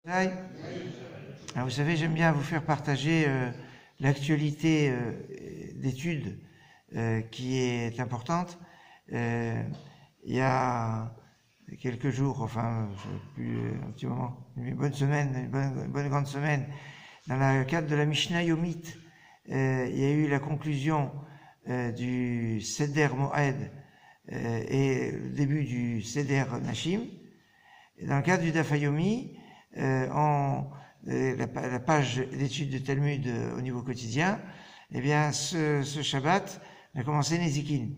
Alors, vous savez, j'aime bien vous faire partager l'actualité d'études qui est importante. Il y a quelques jours, enfin, plus un petit moment, une bonne semaine, une bonne grande semaine, dans le cadre de la Mishnah Yomit, il y a eu la conclusion du Seder Moed et le début du Seder Nashim. Et dans le cadre du Daf Yomi, la page d'études de Talmud au niveau quotidien, eh bien, ce Shabbat, on a commencé Nezikin.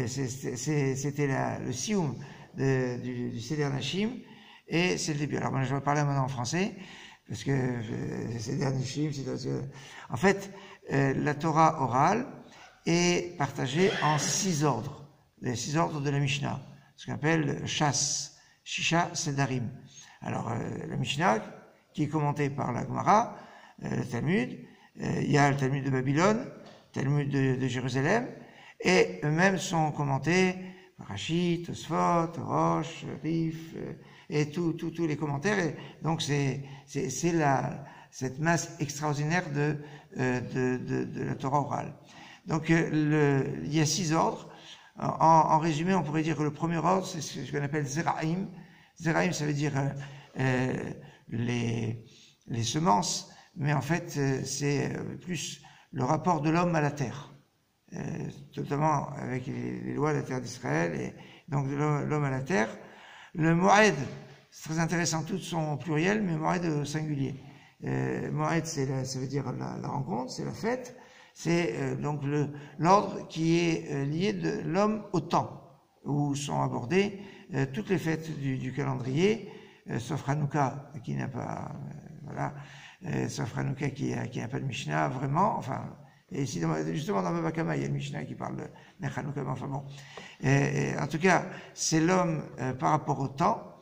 C'était le sioum du Seder Nashim, et c'est le début. Alors, moi, je vais parler maintenant en français, parce que Seder Nashim, en fait, la Torah orale est partagée en 6 ordres, les 6 ordres de la Mishnah, ce qu'on appelle Shas, Shisha, Sedarim. Alors, la Mishnah, qui est commentée par la Gemara, le Talmud, il y a le Talmud de Babylone, le Talmud de Jérusalem, et eux-mêmes sont commentés par Rashi, Tosfot, Rosh, Rif, et tous les commentaires. Et donc, c'est cette masse extraordinaire de la Torah orale. Donc, il y a 6 ordres. En résumé, on pourrait dire que le premier ordre, c'est ce qu'on appelle Zeraim. Zeraim, ça veut dire les semences, mais en fait, c'est plus le rapport de l'homme à la terre, totalement avec les lois de la terre d'Israël, et donc de l'homme à la terre. Le Moed, c'est très intéressant, tous sont pluriels, mais Moed au singulier. Moed, ça veut dire la rencontre, c'est la fête. C'est donc l'ordre qui est lié de l'homme au temps, où sont abordées toutes les fêtes du calendrier, sauf Hanouka qui n'a pas, sauf Hanouka qui n'a pas de Mishnah vraiment, enfin, et ici justement dans Baba Kama il y a une Mishnah qui parle de Hanouka, enfin bon. En tout cas, c'est l'homme par rapport au temps.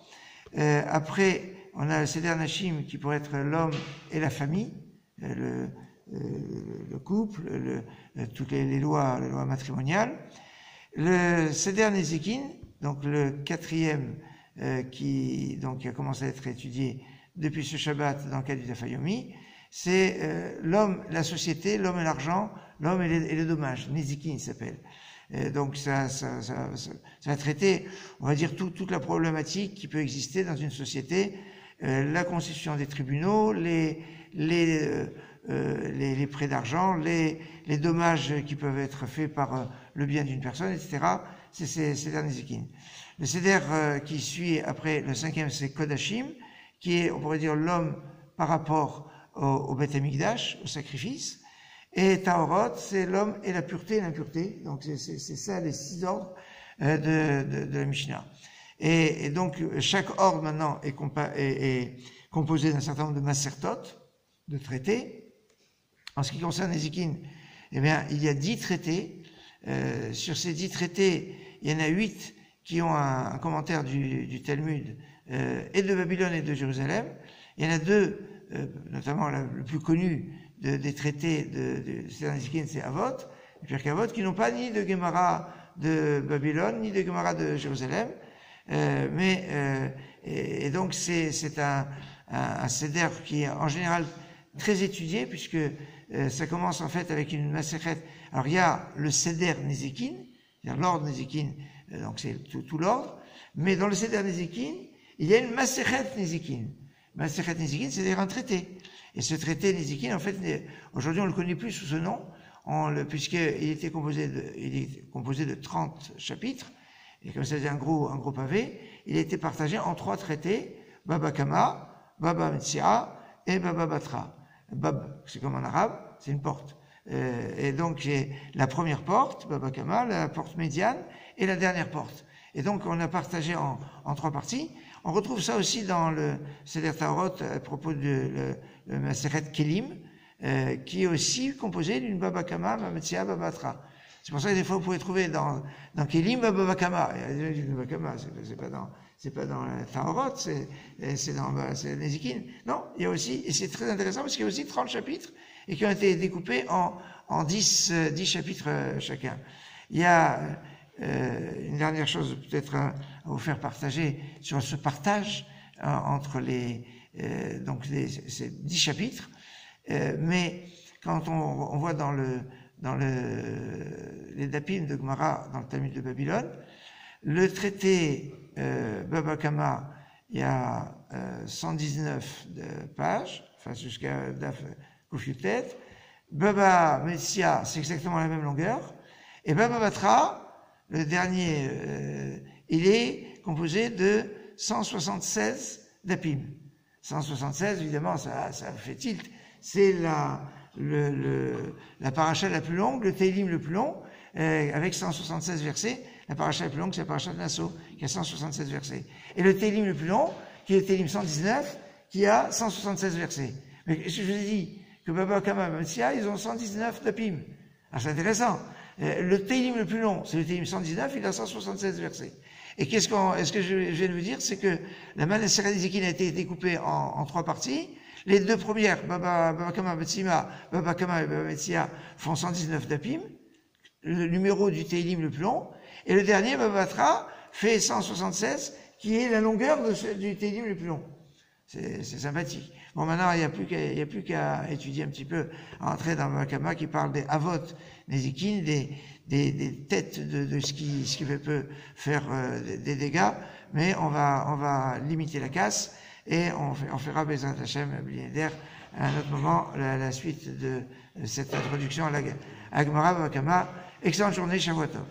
Après, on a le Seder Nashim qui pourrait être l'homme et la famille, le couple, toutes les lois matrimoniales. Le Seder Nezikin, donc le 4e qui a commencé à être étudié depuis ce Shabbat dans le cadre du Daf Yomi, c'est l'homme, la société, l'homme et l'argent, l'homme et les dommages. Nezikin il s'appelle. Donc ça va traiter, on va dire, toute la problématique qui peut exister dans une société, la constitution des tribunaux, les prêts d'argent, les dommages qui peuvent être faits par le bien d'une personne, etc. C'est Seder Nezikin. Le Seder qui suit après, le 5e, c'est Kodashim, qui est, on pourrait dire, l'homme par rapport au Beth Amikdash, au sacrifice. Et Taorot, c'est l'homme et la pureté et l'impureté. Donc c'est ça les 6 ordres de la Mishnah. Et donc chaque ordre maintenant est composé d'un certain nombre de masertot, de traités. En ce qui concerne Nezikin, eh bien, il y a 10 traités. Sur ces 10 traités, il y en a 8 qui ont un commentaire du Talmud et de Babylone et de Jérusalem. Il y en a 2, notamment le plus connu des traités de Seder Nezikin, c'est Avot, et Pirkei Avot, qui n'ont pas ni de Gemara de Babylone, ni de Gemara de Jérusalem. Et donc c'est un Seder qui est en général très étudié, puisque ça commence en fait avec une Masechet. Alors il y a le Seder Nezikin, c'est-à-dire l'ordre Nezikin, donc c'est tout l'ordre, mais dans le Seder Nezikin, il y a une Masechet Nezikin. Masechet Nezikin, c'est-à-dire un traité. Et ce traité Nezikin, en fait, aujourd'hui on le connaît plus sous ce nom, puisqu'il est composé de 30 chapitres, et comme ça c'est un gros pavé, il a été partagé en 3 traités, Baba Kama, Baba Metzia et Baba Batra. Bab, c'est comme en arabe, c'est une porte. Et donc, j'ai la première porte, Baba Kama, la porte médiane, et la dernière porte. Et donc, on a partagé en 3 parties. On retrouve ça aussi dans le Seder Taorot à propos de le Masechet Kelim, qui est aussi composé d'une Baba Kama, Baba Metzia, Baba Batra. C'est pour ça que des fois, vous pouvez trouver dans Kelim, Baba Kama. Baba Kama, c'est pas dans la Taorot, c'est dans Nezikin. Non, il y a aussi, et c'est très intéressant parce qu'il y a aussi 30 chapitres et qui ont été découpés en 10 chapitres chacun. Il y a une dernière chose peut-être à vous faire partager sur ce partage entre les donc c'est 10 chapitres, mais quand on voit dans les Dapim de Gemara, dans le Talmud de Babylone, le traité Baba Kama, il y a 119 pages, enfin jusqu'à Daf Koufyutet. Baba Metzia, c'est exactement la même longueur. Et Baba Batra, le dernier, il est composé de 176 Dapim. 176, évidemment, ça fait tilt. C'est la paracha la plus longue, le Teilim le plus long, avec 176 versets. La paracha la plus longue, c'est la paracha de Nassau, qui a 176 versets. Et le Teilim le plus long, qui est le Teilim 119, qui a 176 versets. Mais je vous ai dit que Baba Kama et Metzia, ils ont 119 Dapim. Alors c'est intéressant. Le Teilim le plus long, c'est le Teilim 119, il a 176 versets. Et ce que je viens de vous dire, c'est que la Maaseret Nezikin a été découpée en 3 parties. Les 2 premières, Baba Kama Betzima, Baba Kama et Baba Metzia, font 119 Dapim, le numéro du Teilim le plus long. Et le dernier, Baba Batra, fait 176, qui est la longueur du Teilim le plus long. C'est sympathique. Bon, maintenant, il n'y a plus qu'à étudier un petit peu, à entrer dans Baba Kama qui parle des Avot Nezikin, des têtes de ce qui peut faire des dégâts, mais on va limiter la casse et on fera Bezrat Hashem Blinéder à un autre moment la suite de cette introduction à la Gemara Baba Kama. Excellente journée, Shavuot Tov.